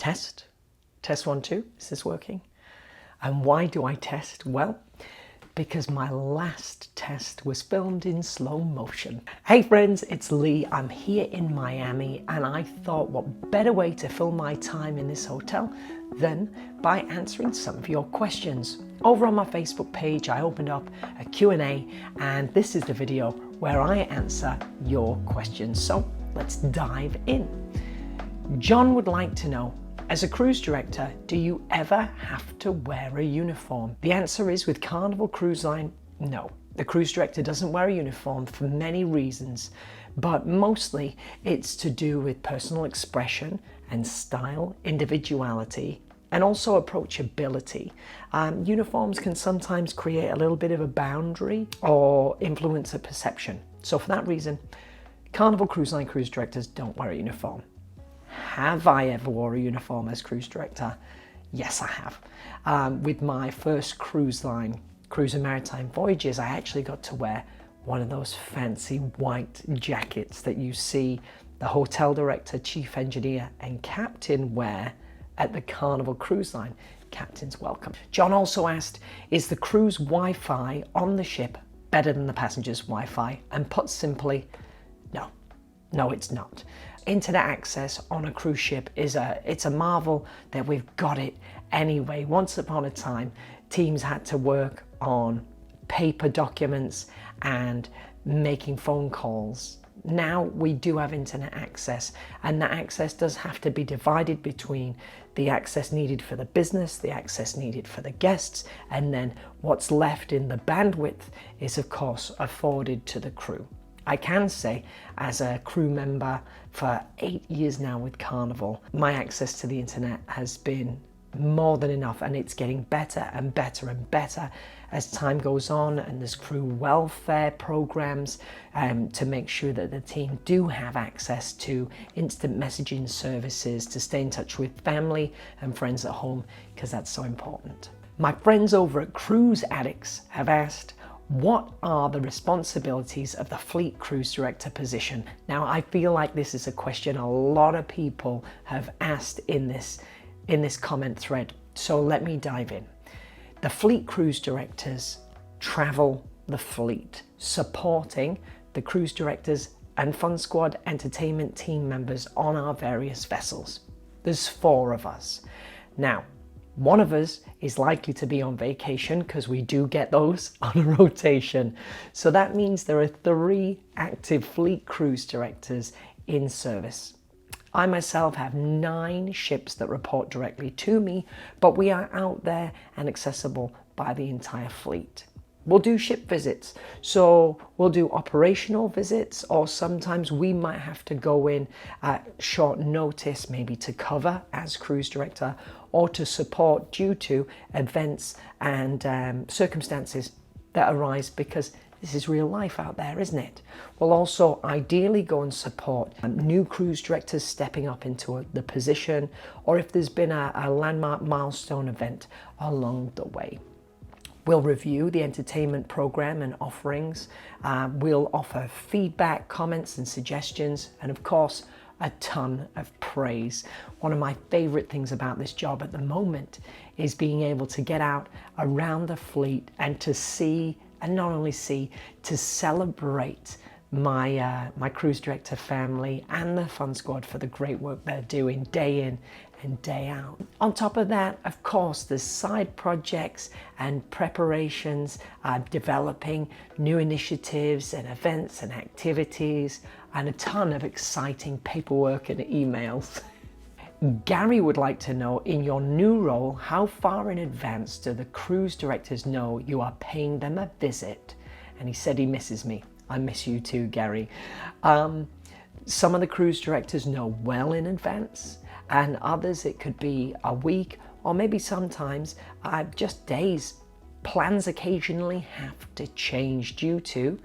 Test. Test 1, 2. Is this working? And why do I test? Well, because my last test was filmed in slow motion. Hey friends, it's Lee. I'm here in Miami, and I thought what better way to fill my time in this hotel than by answering some of your questions. Over on my Facebook page, I opened up a Q&A, and this is the video where I answer your questions. So let's dive in. John would like to know, as a cruise director, do you ever have to wear a uniform? The answer is, with Carnival Cruise Line, no. The cruise director doesn't wear a uniform for many reasons, but mostly it's to do with personal expression and style, individuality, and also approachability. Uniforms can sometimes create a little bit of a boundary or influence a perception. So for that reason, Carnival Cruise Line cruise directors don't wear a uniform. Have I ever wore a uniform as cruise director? Yes, I have. With my first cruise line, Cruise and Maritime Voyages, I actually got to wear one of those fancy white jackets that you see the hotel director, chief engineer, and captain wear at the Carnival Cruise Line. Captain's welcome. John also asked, is the cruise Wi-Fi on the ship better than the passengers' Wi-Fi? And put simply, no. No, it's not. Internet access on a cruise ship it's a marvel that we've got it anyway. Once upon a time, teams had to work on paper documents and making phone calls. Now we do have internet access, and that access does have to be divided between the access needed for the business, the access needed for the guests, and then what's left in the bandwidth is of course afforded to the crew. I can say, as a crew member for 8 years now with Carnival, my access to the internet has been more than enough, and it's getting better and better and better as time goes on, and there's crew welfare programs to make sure that the team do have access to instant messaging services to stay in touch with family and friends at home, because that's so important. My friends over at Cruise Addicts have asked, what are the responsibilities of the fleet cruise director position? Now, I feel like this is a question a lot of people have asked in this comment thread, so let me dive in. The fleet cruise directors travel the fleet, supporting the cruise directors and Fun Squad entertainment team members on our various vessels. There's 4 of us. Now, one of us is likely to be on vacation, because we do get those on a rotation. So that means there are 3 active fleet cruise directors in service. I myself have 9 ships that report directly to me, but we are out there and accessible by the entire fleet. We'll do ship visits, so we'll do operational visits, or sometimes we might have to go in at short notice, maybe to cover as cruise director or to support due to events and circumstances that arise, because this is real life out there, isn't it? We'll also ideally go and support new cruise directors stepping up into the position, or if there's been a landmark milestone event along the way. We'll review the entertainment program and offerings. We'll offer feedback, comments and suggestions, and of course, a ton of praise. One of my favorite things about this job at the moment is being able to get out around the fleet and to see, and not only see, to celebrate my cruise director family and the Fun Squad for the great work they're doing day in and day out. On top of that, of course, there's side projects and preparations, developing new initiatives and events and activities, and a ton of exciting paperwork and emails. Gary would like to know, in your new role, how far in advance do the cruise directors know you are paying them a visit? And he said he misses me. I miss you too, Gary. Some of the cruise directors know well in advance, and others it could be a week, or maybe sometimes just days. Plans occasionally have to change due to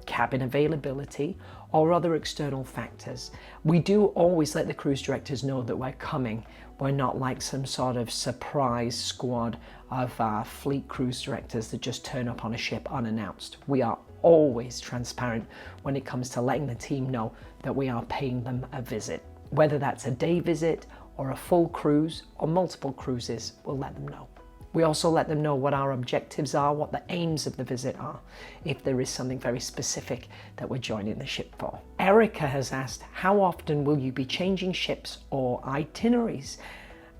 cabin availability or other external factors. We do always let the cruise directors know that we're coming. We're not like some sort of surprise squad of fleet cruise directors that just turn up on a ship unannounced. We are always transparent when it comes to letting the team know that we are paying them a visit, whether that's a day visit or a full cruise or multiple cruises, we'll let them know. We also let them know what our objectives are, what the aims of the visit are, if there is something very specific that we're joining the ship for. Erica has asked, how often will you be changing ships or itineraries?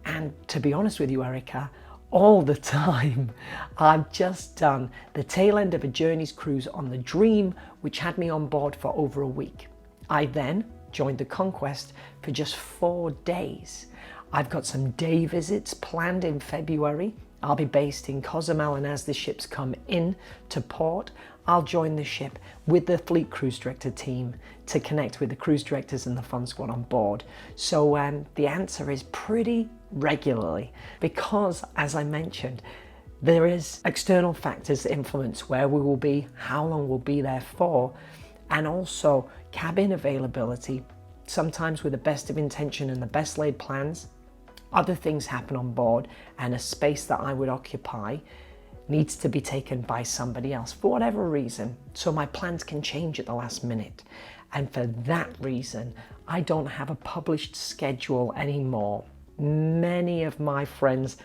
And to be honest with you, Erica, all the time. I've just done the tail end of a Journeys cruise on the Dream, which had me on board for over a week. I then joined the Conquest for just 4 days. I've got some day visits planned in February. I'll be based in Cozumel, and as the ships come in to port, I'll join the ship with the Fleet Cruise Director team to connect with the cruise directors and the fun squad on board. So the answer is pretty regularly, because as I mentioned, there is external factors that influence where we will be, how long we'll be there for, and also cabin availability. Sometimes with the best of intention and the best laid plans, other things happen on board, and a space that I would occupy needs to be taken by somebody else for whatever reason. So my plans can change at the last minute. And for that reason, I don't have a published schedule anymore. Many of my friends,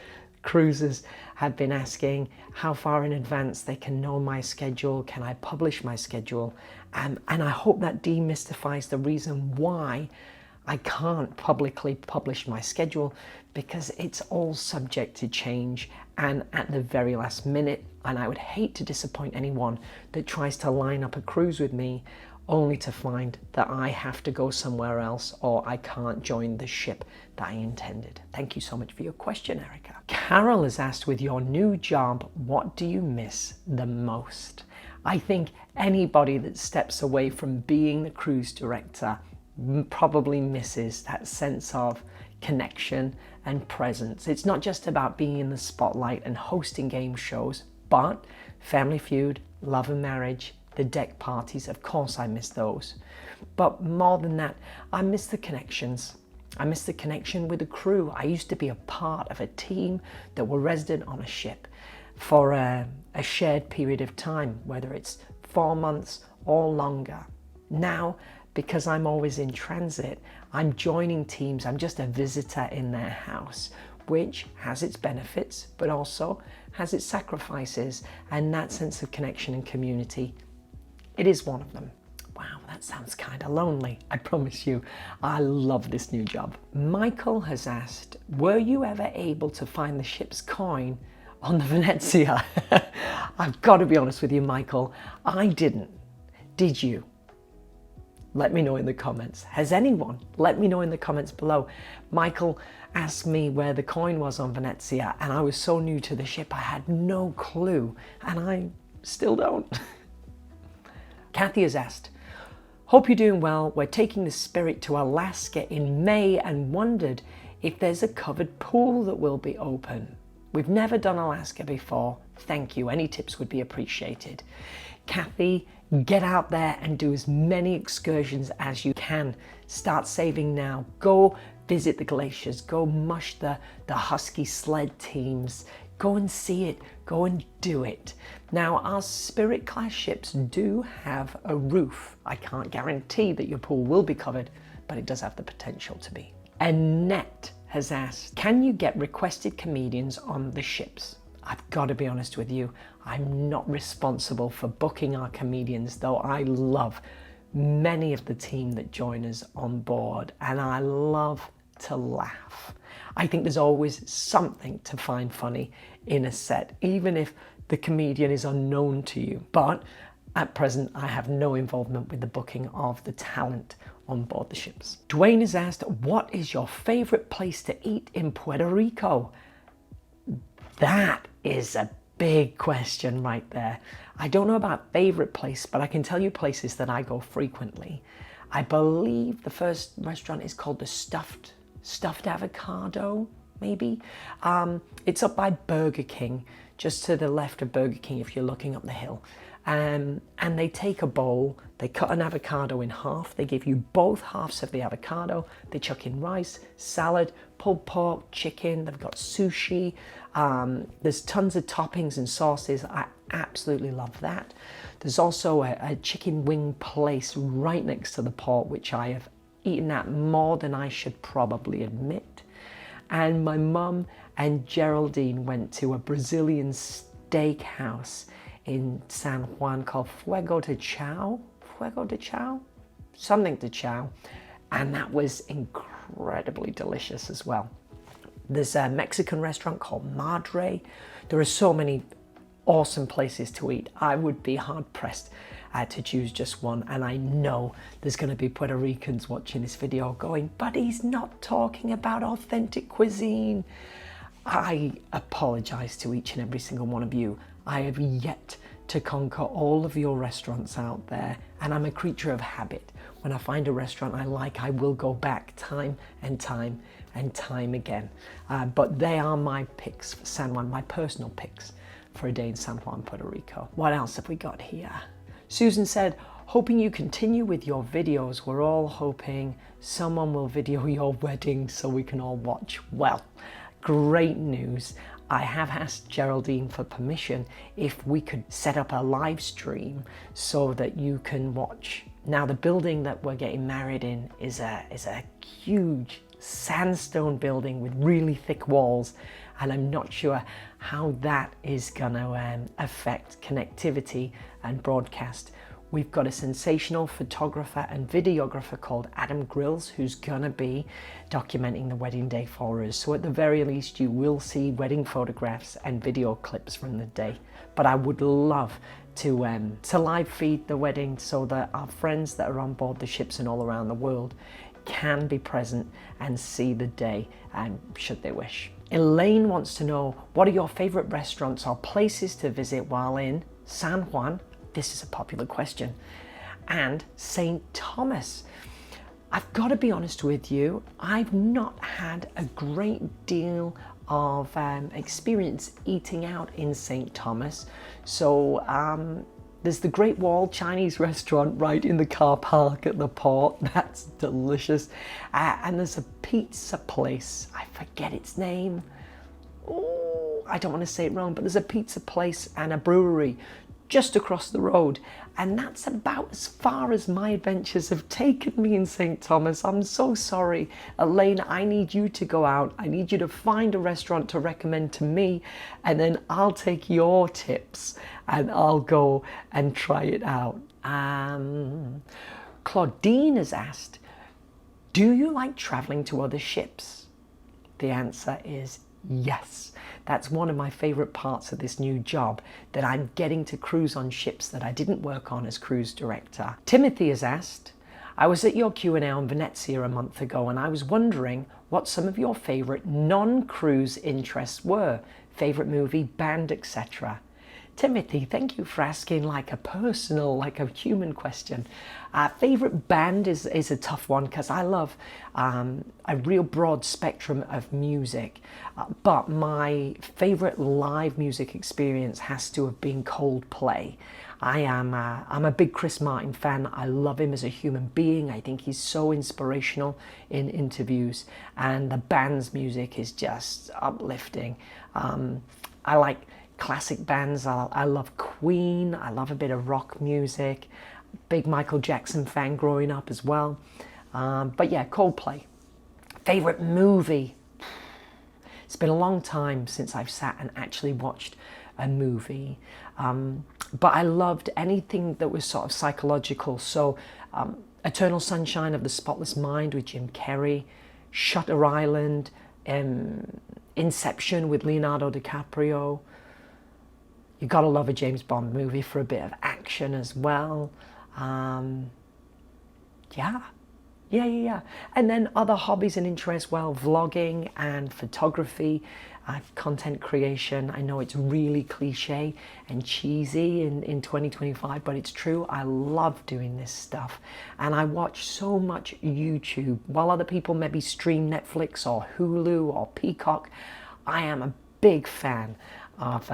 cruisers, have been asking how far in advance they can know my schedule. Can I publish my schedule? And I hope that demystifies the reason why I can't publicly publish my schedule, because it's all subject to change and at the very last minute. And I would hate to disappoint anyone that tries to line up a cruise with me only to find that I have to go somewhere else or I can't join the ship that I intended. Thank you so much for your question, Erica. Carol has asked, with your new job, what do you miss the most? I think anybody that steps away from being the cruise director probably misses that sense of connection and presence. It's not just about being in the spotlight and hosting game shows, but Family Feud, Love and Marriage, the deck parties, of course I miss those. But more than that, I miss the connections. I miss the connection with the crew. I used to be a part of a team that were resident on a ship for a shared period of time, whether it's 4 months or longer. Now, because I'm always in transit, I'm joining teams. I'm just a visitor in their house, which has its benefits, but also has its sacrifices. And that sense of connection and community, it is one of them. Wow, that sounds kind of lonely. I promise you, I love this new job. Michael has asked, were you ever able to find the ship's coin on the Venezia? I've got to be honest with you, Michael, I didn't. Did you? Let me know in the comments. Has anyone? Let me know in the comments below. Michael asked me where the coin was on Venezia, and I was so new to the ship, I had no clue, and I still don't. Kathy has asked, hope you're doing well. We're taking the Spirit to Alaska in May and wondered if there's a covered pool that will be open. We've never done Alaska before. Thank you. Any tips would be appreciated. Kathy, get out there and do as many excursions as you can. Start saving now. Go visit the glaciers. Go mush the husky sled teams. Go and see it. Go and do it. Now, our Spirit class ships do have a roof. I can't guarantee that your pool will be covered, but it does have the potential to be. Annette has asked, can you get requested comedians on the ships? I've got to be honest with you, I'm not responsible for booking our comedians, though I love many of the team that join us on board, and I love to laugh. I think there's always something to find funny in a set, even if the comedian is unknown to you. But at present, I have no involvement with the booking of the talent on board the ships. Dwayne has asked, what is your favorite place to eat in Puerto Rico? That is a big question right there. I don't know about favorite place, but I can tell you places that I go frequently. I believe the first restaurant is called the Stuffed Avocado, maybe. It's up by Burger King, just to the left of Burger King if you're looking up the hill. And they take a bowl, they cut an avocado in half, they give you both halves of the avocado, they chuck in rice, salad, pulled pork, chicken, they've got sushi, there's tons of toppings and sauces. I absolutely love that. There's also a chicken wing place right next to the port, which I have eaten at more than I should probably admit. And my mum and Geraldine went to a Brazilian steakhouse in San Juan called Fuego de Chao, something de Chao, and that was incredibly delicious as well. There's a Mexican restaurant called Madre. There are so many awesome places to eat. I would be hard pressed to choose just one, and I know there's going to be Puerto Ricans watching this video going, but he's not talking about authentic cuisine. I apologize to each and every single one of you. I have yet to conquer all of your restaurants out there, and I'm a creature of habit. When I find a restaurant I like, I will go back time and time and time again. But they are my picks for San Juan, my personal picks for a day in San Juan, Puerto Rico. What else have we got here? Susan said, hoping you continue with your videos. We're all hoping someone will video your wedding so we can all watch. Well, great news. I have asked Geraldine for permission if we could set up a live stream so that you can watch. Now, the building that we're getting married in is a huge sandstone building with really thick walls, and I'm not sure how that is going to affect connectivity and broadcast. We've got a sensational photographer and videographer called Adam Grills who's going to be documenting the wedding day for us. So at the very least, you will see wedding photographs and video clips from the day. But I would love to live feed the wedding so that our friends that are on board the ships and all around the world can be present and see the day, should they wish. Elaine wants to know, what are your favorite restaurants or places to visit while in San Juan? This is a popular question. And St. Thomas. I've got to be honest with you, I've not had a great deal of experience eating out in St. Thomas. So there's the Great Wall Chinese restaurant right in the car park at the port. That's delicious. And there's a pizza place. I forget its name. Oh, I don't want to say it wrong, but there's a pizza place and a brewery just across the road. And that's about as far as my adventures have taken me in St. Thomas. I'm so sorry. Elaine, I need you to go out. I need you to find a restaurant to recommend to me, and then I'll take your tips and I'll go and try it out. Claudine has asked, do you like traveling to other ships? The answer is yes. That's one of my favorite parts of this new job, that I'm getting to cruise on ships that I didn't work on as cruise director. Timothy has asked, I was at your Q&A on Venezia a month ago, and I was wondering what some of your favorite non-cruise interests were, favorite movie, band, etc. Timothy, thank you for asking like a personal, like a human question. Favorite band is a tough one because I love a real broad spectrum of music. But my favorite live music experience has to have been Coldplay. I'm a big Chris Martin fan. I love him as a human being. I think he's so inspirational in interviews, and the band's music is just uplifting. I like classic bands. I love Queen. I love a bit of rock music. Big Michael Jackson fan growing up as well. But yeah, Coldplay. Favorite movie? It's been a long time since I've sat and actually watched a movie. But I loved anything that was sort of psychological. So Eternal Sunshine of the Spotless Mind with Jim Carrey, Shutter Island, Inception with Leonardo DiCaprio. You gotta love a James Bond movie for a bit of action as well. Yeah. And then other hobbies and interests, well, vlogging and photography, content creation. I know it's really cliche and cheesy in 2025, but it's true. I love doing this stuff. And I watch so much YouTube. While other people maybe stream Netflix or Hulu or Peacock, I am a big fan of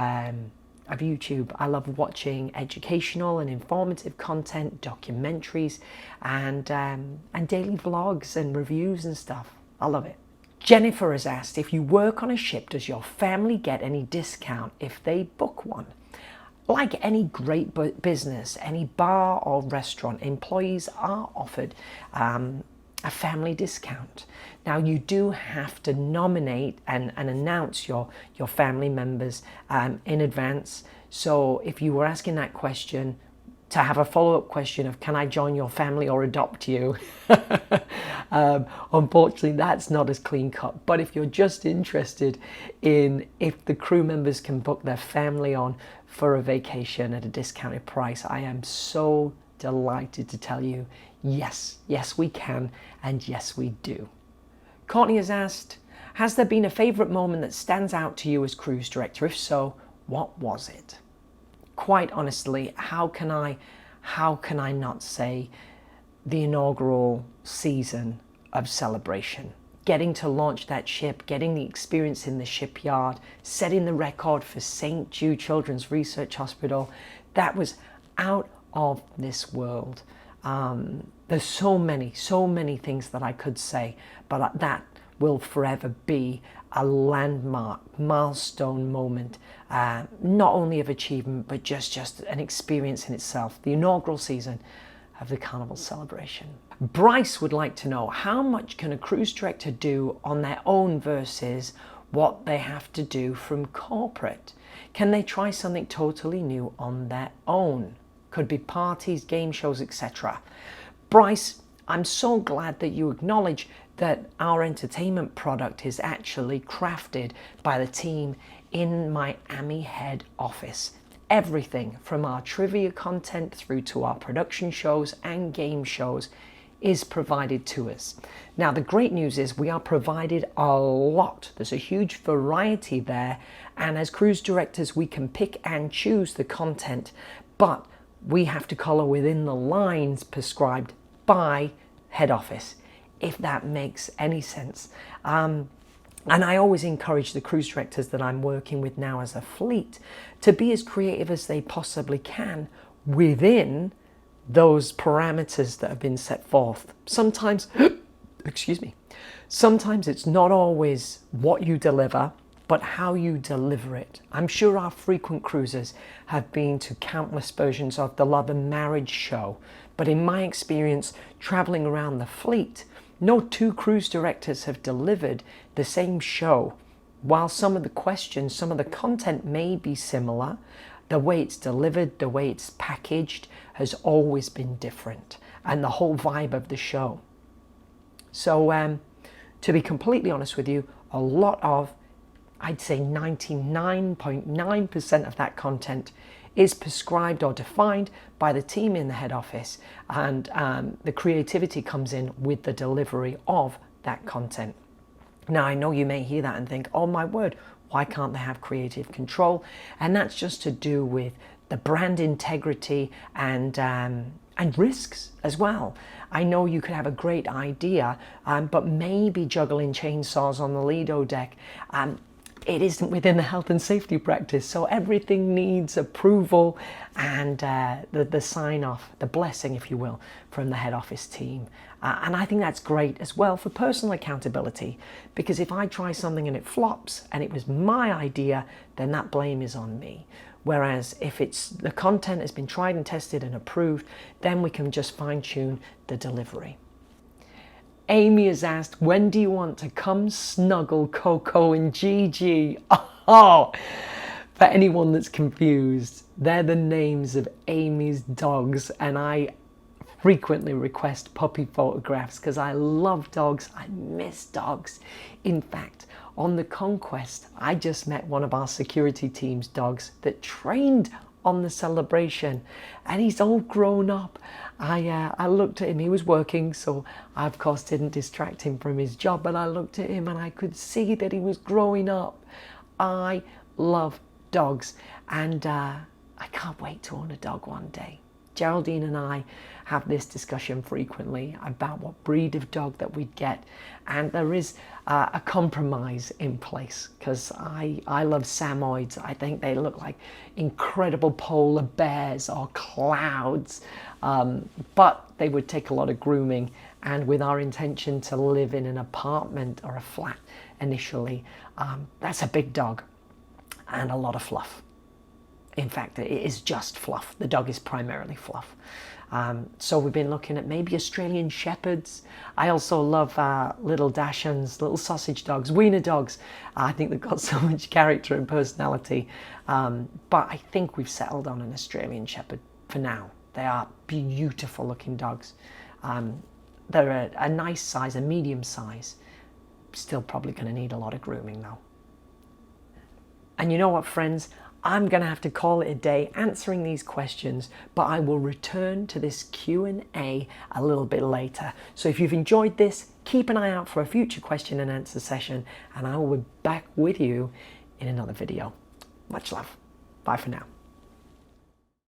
YouTube. I love watching educational and informative content, documentaries, and daily vlogs and reviews and stuff. I love it. Jennifer has asked, if you work on a ship, does your family get any discount if they book one? Like any great business, any bar or restaurant, employees are offered a family discount. Now you do have to nominate and announce your family members in advance. So if you were asking that question, to have a follow-up question of can I join your family or adopt you, unfortunately that's not as clean cut. But if you're just interested in if the crew members can book their family on for a vacation at a discounted price, I am so delighted to tell you yes we can, and yes we do. Courtney has asked, has there been a favourite moment that stands out to you as cruise director? If so, what was it? Quite honestly, how can I not say the inaugural season of Celebration? Getting to launch that ship, getting the experience in the shipyard, setting the record for St. Jude Children's Research Hospital, that was out of this world. There's so many things that I could say, but that will forever be a landmark, milestone moment, not only of achievement, but just an experience in itself. The inaugural season of the Carnival Celebration. Bryce would like to know, how much can a cruise director do on their own versus what they have to do from corporate? Can they try something totally new on their own? Could be parties, game shows, etc. Bryce, I'm so glad that you acknowledge that our entertainment product is actually crafted by the team in Miami head office. Everything from our trivia content through to our production shows and game shows is provided to us. Now the great news is we are provided a lot. There's a huge variety there, and as cruise directors we can pick and choose the content, but we have to color within the lines prescribed by head office, if that makes any sense. And I always encourage the cruise directors that I'm working with now as a fleet to be as creative as they possibly can within those parameters that have been set forth. Sometimes, excuse me, sometimes it's not always what you deliver, but how you deliver it. I'm sure our frequent cruisers have been to countless versions of the Love and Marriage show, but in my experience traveling around the fleet, no two cruise directors have delivered the same show. While some of the questions, some of the content may be similar, the way it's delivered, the way it's packaged has always been different, and the whole vibe of the show. So to be completely honest with you, a lot of, I'd say 99.9% of that content is prescribed or defined by the team in the head office, and the creativity comes in with the delivery of that content. Now I know you may hear that and think, oh my word, why can't they have creative control? And that's just to do with the brand integrity and risks as well. I know you could have a great idea, but maybe juggling chainsaws on the Lido deck, it isn't within the health and safety practice. So everything needs approval and the sign off, the blessing, if you will, from the head office team. And I think that's great as well for personal accountability, because if I try something and it flops and it was my idea, then that blame is on me. Whereas if it's the content has been tried and tested and approved, then we can just fine tune the delivery. Amy has asked, when do you want to come snuggle Coco and Gigi? Oh, for anyone that's confused, they're the names of Amy's dogs, and I frequently request puppy photographs because I love dogs, I miss dogs. In fact, on the Conquest, I just met one of our security team's dogs that trained on the Celebration, and he's all grown up. I looked at him, he was working, so I of course didn't distract him from his job, but I looked at him and I could see that he was growing up. I love dogs, and I can't wait to own a dog one day. Geraldine and I have this discussion frequently about what breed of dog that we'd get, and there is a compromise in place, because I love Samoyeds. I think they look like incredible polar bears or clouds, but they would take a lot of grooming, and with our intention to live in an apartment or a flat initially, that's a big dog and a lot of fluff. In fact, it is just fluff. The dog is primarily fluff. So we've been looking at maybe Australian Shepherds. I also love little Dachshunds, little sausage dogs, wiener dogs. I think they've got so much character and personality. But I think we've settled on an Australian Shepherd for now. They are beautiful looking dogs. They're a nice size, a medium size. Still probably going to need a lot of grooming though. And you know what, friends? I'm going to have to call it a day answering these questions, but I will return to this Q&A a little bit later. So if you've enjoyed this, keep an eye out for a future question and answer session, and I will be back with you in another video. Much love. Bye for now.